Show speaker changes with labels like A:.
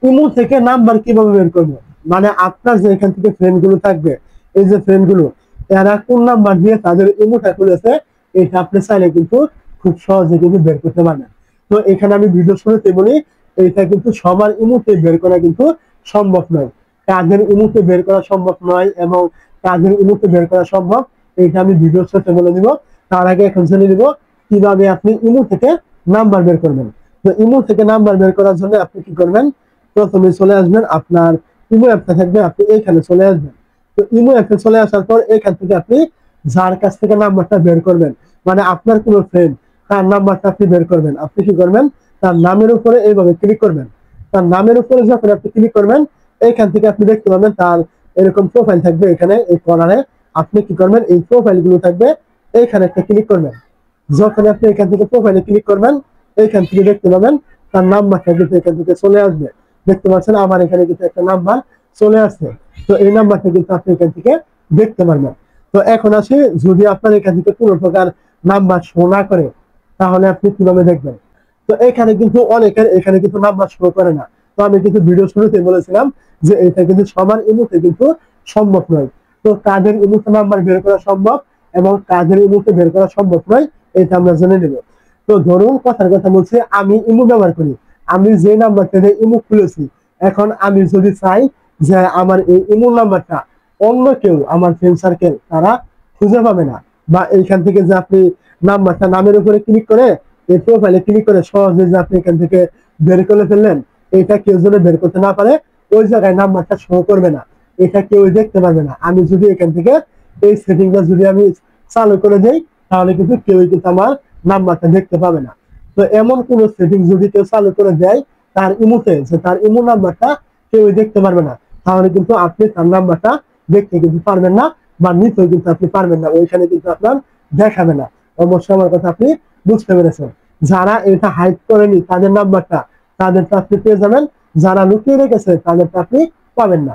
A: Imo থেকে number কিভাবে বের করবো, মানে আপনার যে এখান থেকে ফ্রেন্ড গুলো থাকবে, এই যে ফ্রেন্ড গুলো, এরা কোন নাম্বার দিয়ে তাদের ইমোটা খুলেছে, এটা আপনি চাইলে কিন্তু খুব সহজে কিন্তু বের করতে পারবেন। তো এখানে আমি ভিডিও শুরুতে বলি, এটা কিন্তু সবার ইমোতে বের করা কিন্তু সম্ভব নয়। কাদের ইমোতে বের করা সম্ভব নয় এবং কাদের ইমোতে বের করা সম্ভব, এটা আমি ভিডিও শুরুতে বলে দিব। তার আগে এখন জেনে নিব কিভাবে আপনি ইমো থেকে নাম্বার বের করবেন। তো ইমো থেকে নাম্বার বের করার জন্য আপনি কি করবেন, প্রথমে চলে আসবেন আপনার ইমো অ্যাপটা থাকবে, আপনি এখানে চলে আসবেন। তো ইমো অ্যাপে চলে আসার পর এখান থেকে আপনি যার কাছ থেকে নাম্বারটা বের করবেন, মানে আপনার কোনো ফ্রেন্ড, তার নাম্বারটা আপনি বের করবেন। আপনি কি করবেন, তার নামের উপরে এইভাবে ক্লিক করবেন। তার নামের উপরে যখন আপনি ক্লিক করবেন, এখান থেকে আপনি দেখতে পাবেন তার এরকম প্রোফাইল থাকবে, এখানে এই কর্নারে আপনি কি করবেন, এই প্রোফাইল গুলো থাকবে, এইখানে একটা ক্লিক করবেন। যখন আপনি এখান থেকে প্রোফাইলে ক্লিক করবেন, এখান থেকে দেখতে পাবেন তার নাম্বারটা কিন্তু এখান থেকে চলে আসবে। দেখতে পাচ্ছেন আমার এখানে কিন্তু একটা নাম্বার চলে আসছে। তো এই নাম্বারটা কিন্তু আপনি এখান থেকে দেখতে পারবেন। তো এখন আসি, যদি আপনার এখান থেকে কোনো প্রকার নাম্বার শো না করে, তাহলে আপনি কিভাবে দেখবেন। তো এখানে কিন্তু অনেকের এখানে কিন্তু নাম্বার শো করে না। তো আমি কিন্তু ভিডিও শুরুতে বলেছিলাম যে এটা কিন্তু সবার ইমোতে কিন্তু সম্ভব নয়। তো কাদের ইমোতে নাম্বার বের করা সম্ভব এবং কাদের ইমোতে বের করা সম্ভব নয়, এটা আমরা জেনে নেব। তো ধরুন কথার কথা বলছি, আমি ইমো ব্যবহার করি, আমি যে নাম্বার থেকে ইমো খুলেছি, এখন আমি যদি চাই যে আমার এই ইমো নাম্বারটা অন্য কেউ, আমার ফ্রেন্ড সার্কেল, তারা খুঁজে পাবে না, বা এইখান থেকে যে আপনি নাম্বারটা নামের উপরে ক্লিক করে এই প্রোফাইলে ক্লিক করে সহজে যে আপনি এখান থেকে বের করে ফেললেন, এটা কেউ যদি বের করতে না পারে, ওই জায়গায় নাম্বারটা শো করবে না, এটা কেউ দেখতে পারবে না। আমি যদি এখান থেকে এই সেটিংটা যদি আমি চালু করে দেই, তাহলে কিন্তু কেউ কিন্তু আমার নাম্বারটা দেখতে পাবে না। তো এমন কোন সেটিং যদি কেউ চালু করে দেয় তার ইমোতে, যে তার ইমো নাম্বারটা কেউ দেখতে পারবে না, তাহলে কিন্তু আপনি তার নাম্বারটা দেখতে কিন্তু পারবেন না, বা নিতেও কিন্তু আপনি পারবেন না, ওইখানে কিন্তু আপনার দেখাবে না। অবশ্যই আমার কথা আপনি বুঝতে পেরেছেন। যারা এটা হাইড করেনি তাদের নাম্বারটা, তাদেরটা আপনি পেয়ে যাবেন, যারা লুকিয়ে রেখেছে তাদেরটা আপনি পাবেন না।